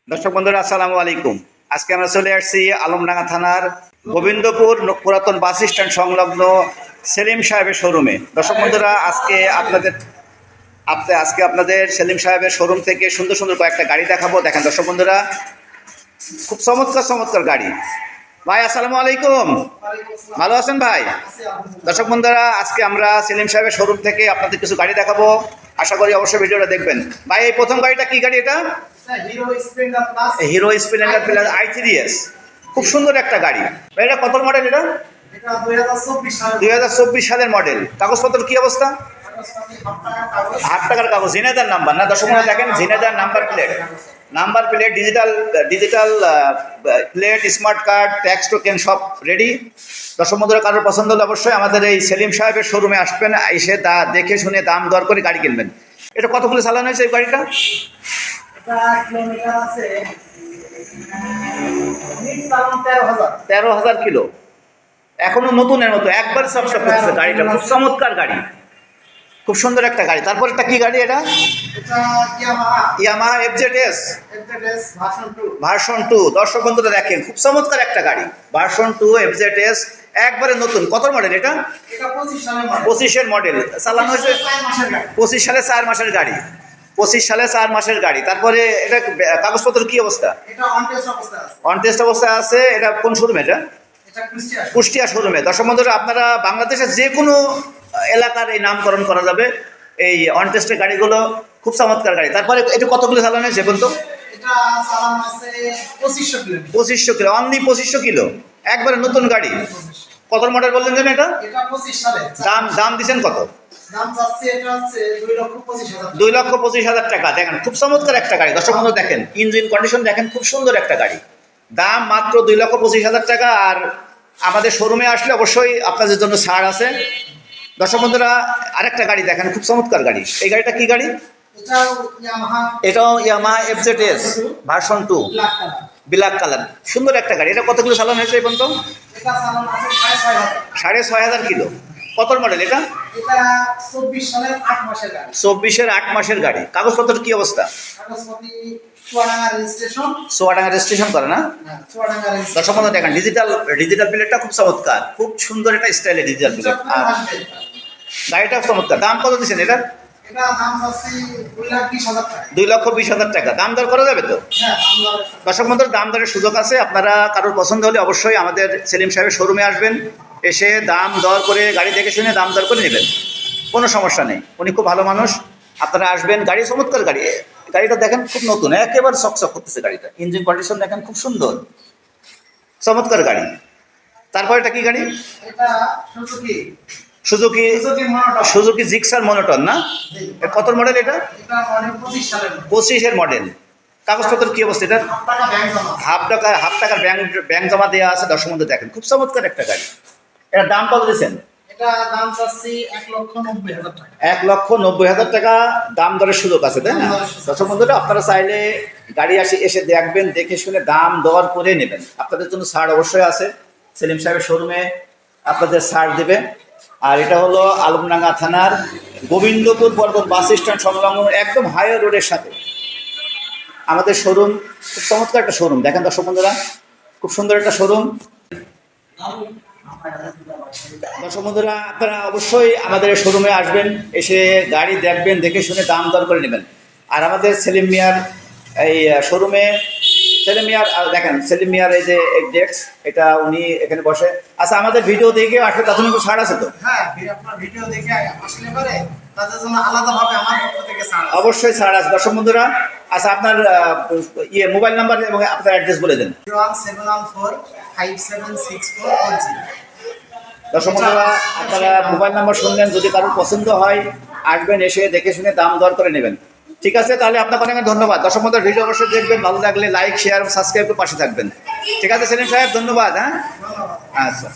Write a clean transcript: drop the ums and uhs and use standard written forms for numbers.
দর্শক বন্ধুরা আসসালামু আলাইকুম। আজকে আমরা চলে আসছি আলমডাঙ্গা থানার গোবিন্দপুর পুরাতন বাস স্ট্যান্ড সংলগ্ন সেলিম সাহেবের শোরুমে। দর্শক বন্ধুরা আজকে আপনাদের সেলিম সাহেবের শোরুম থেকে সুন্দর সুন্দর কয়েকটা গাড়ি দেখাবো। দেখেন দর্শক বন্ধুরা, খুব চমৎকার চমৎকার গাড়ি। ভাই আসসালামু আলাইকুম, ভালো আছেন ভাই? দর্শক বন্ধুরা, আজকে আমরা সেলিম সাহেবের শোরুম থেকে আপনাদের কিছু গাড়ি দেখাবো, আশা করি অবশ্যই ভিডিওটা দেখবেন। ভাই এই প্রথম গাড়িটা কি গাড়ি? এটা হিরো স্প্লেন্ডার প্লাস i3s, খুব সুন্দর একটা গাড়ি। এটা কত মডেল? এটা 2024 সালের মডেল। কাগজপত্র কি অবস্থা? হাফ টাকার কাগজ, ঝিনাইদহ নাম্বার না দর্শক বন্ধুরা? দেখেন Jhenaidah number plate, digital plate, smart card, tax token সব রেডি। দর্শক বন্ধুরা, কারোর পছন্দ হলে অবশ্যই আমাদের এই সেলিম সাহেবের শোরুমে আসবেন, এসে দেখে শুনে দাম দর করে গাড়ি কিনবেন। এটা কত কিলো চালানো হয়েছে এই গাড়িটা? 13,000 কিলো, এখনো নতুনের মতো একবার চকচক করতেছে গাড়িটা। খুব চমৎকার গাড়ি, খুব সুন্দর একটা গাড়ি। তারপর একটা কি গাড়ি? এটা ইয়ামাহা FZS ভার্সন 2। দর্শক বন্ধুরা দেখেন, খুব চমৎকার একটা গাড়ি, ভার্সন 2 FZS, একবারে নতুন। কত মডেল এটা? 25-এর মডেল, চালানো হয়েছে 25 সালে 4 মাসের গাড়ি। 25 সালে 4 মাসের গাড়ি। তারপরে এটা কাগজপত্র কি অবস্থা? অন টেস্ট অবস্থায় আছে। এটা কোন শোরুমে? এটা কুষ্টিয়া শোরুমে। দর্শক বন্ধুরা, আপনারা বাংলাদেশের যে কোনো এলাকার এই নামকরণ করা যাবে এই অন টেস্টের গাড়িগুলো, খুব চমৎকার গাড়ি। তারপরে এটা কতগুলো চালানো হয়েছে বলতো? 2500 কিলো, অনলি 2500 কিলো, একবারে নতুন গাড়ি। কত মডেল বললেন যেন? এটা দাম দিচ্ছেন কত? 2,25,000 টাকা। দেখেন খুব চমৎকার একটা গাড়ি। দর্শক বন্ধু দেখেন, ইঞ্জিন কন্ডিশন দেখেন, খুব সুন্দর একটা গাড়ি। দাম মাত্র 2,25,000 টাকা। আর আমাদের শোরুমে আসলে অবশ্যই আপনাদের জন্য ছাড় আছে। দর্শক বন্ধুরা, আরেকটা গাড়ি দেখেন, খুব চমৎকার গাড়ি। এই গাড়িটা কি গাড়ি? এটাও Yamaha FZS version 2, black colour, সুন্দর একটা গাড়ি। এটা কত কিলো চালানো হয়েছে এই পর্যন্ত? 6,500 কিলো। কত মডেল এটা? 24-এর 8 মাসের গাড়ি। কাগজপত্র কি অবস্থা? চুয়াডাঙ্গা রেজিস্ট্রেশন করে না? দর্শক বন্ধু দেখেন, ডিজিটাল প্লেটটা খুব চমৎকার, খুব সুন্দর একটা স্টাইলের ডিজিটাল প্লেট। আর গাড়িটা চমৎকার। দাম কত দিচ্ছেন এটা? 2,20,000 টাকা। দাম দর করা যাবে তো? দর্শক বন্ধুর দাম দরের সুযোগ আছে। আপনারা কারোর পছন্দ হলে অবশ্যই আমাদের সেলিম সাহেবের শোরুমে আসবেন, এসে দাম দর করে গাড়ি দেখে শুনে দাম দর করে নেবেন, কোনো সমস্যা নেই। উনি খুব ভালো মানুষ। আপনারা আসবেন, গাড়ি চমৎকার গাড়ি। গাড়িটা দেখেন খুব নতুন, একেবারে চকচক করতেছে গাড়িটা। ইঞ্জিন কন্ডিশন দেখেন, খুব সুন্দর চমৎকার গাড়ি। তারপর এটা কি গাড়ি? সুজুকি জিক্সার মনোটন না? কত মডেল এটা? 25-এর মডেল। কাগজপত্র কি অবস্থা? এটা হাফ টাকার ব্যাংক জমা দেওয়া আছে। দর্শক বন্ধু দেখেন, খুব চমৎকার একটা গাড়ি। এটার দাম কত দিচ্ছেন? 1,90,000 টাকা। দাম দরের সুযোগ আছে, তাই না? দর্শক বন্ধুরা, আপনারা চাইলে গাড়ি এসে দেখবেন, দেখে শুনে দাম দর করে নেবেন। আপনাদের জন্য ছাড় অবশ্যই আছে, সেলিম সাহেবের শোরুমে আপনাদের ছাড় দেবে। আর এটা হলো আলমডাঙ্গা থানার গোবিন্দপুর পর্বত বাস স্ট্যান্ড সংলগ্ন, একদম হাইওয়ে রোডের সাথে আমাদের শোরুম। খুব চমৎকার একটা শোরুম। দেখেন দর্শক বন্ধুরা, খুব সুন্দর একটা শোরুম। দর্শক বন্ধুরা, আপনারা অবশ্যই আমাদের শোরুমে আসবেন, এসে গাড়ি দেখবেন, দেখে শুনে দাম দর করে নেবেন। আর আমাদের সেলিম মিয়ার এই শোরুমে দেখেন, সেলিম মিয়ার এই যে ডেস্ক, এটা উনি এখানে বসে। আচ্ছা, আমাদের ভিডিও দেখে আসলে তাদের কোনো ছাড় আছে তো? অবশ্যই ছাড় আছে দর্শক বন্ধুরা। আচ্ছা, আপনার মোবাইল নাম্বার এবং আপনার অ্যাড্রেস বলে দেন। দর্শক বন্ধুরা, আপনারা মোবাইল নাম্বার শুনলেন, যদি কারোর পছন্দ হয় আসবেন, এসে দেখে শুনে দাম দর করে নেবেন। ঠিক আছে, তাহলে আপনাকে অনেক ধন্যবাদ। দর্শক বন্ধুরা, ভিডিও অবশ্যই দেখবেন, ভালো লাগলে লাইক, শেয়ার, সাবস্ক্রাইব করে পাশে থাকবেন। ঠিক আছে সেলিম সাহেব, ধন্যবাদ। হ্যাঁ, আচ্ছা।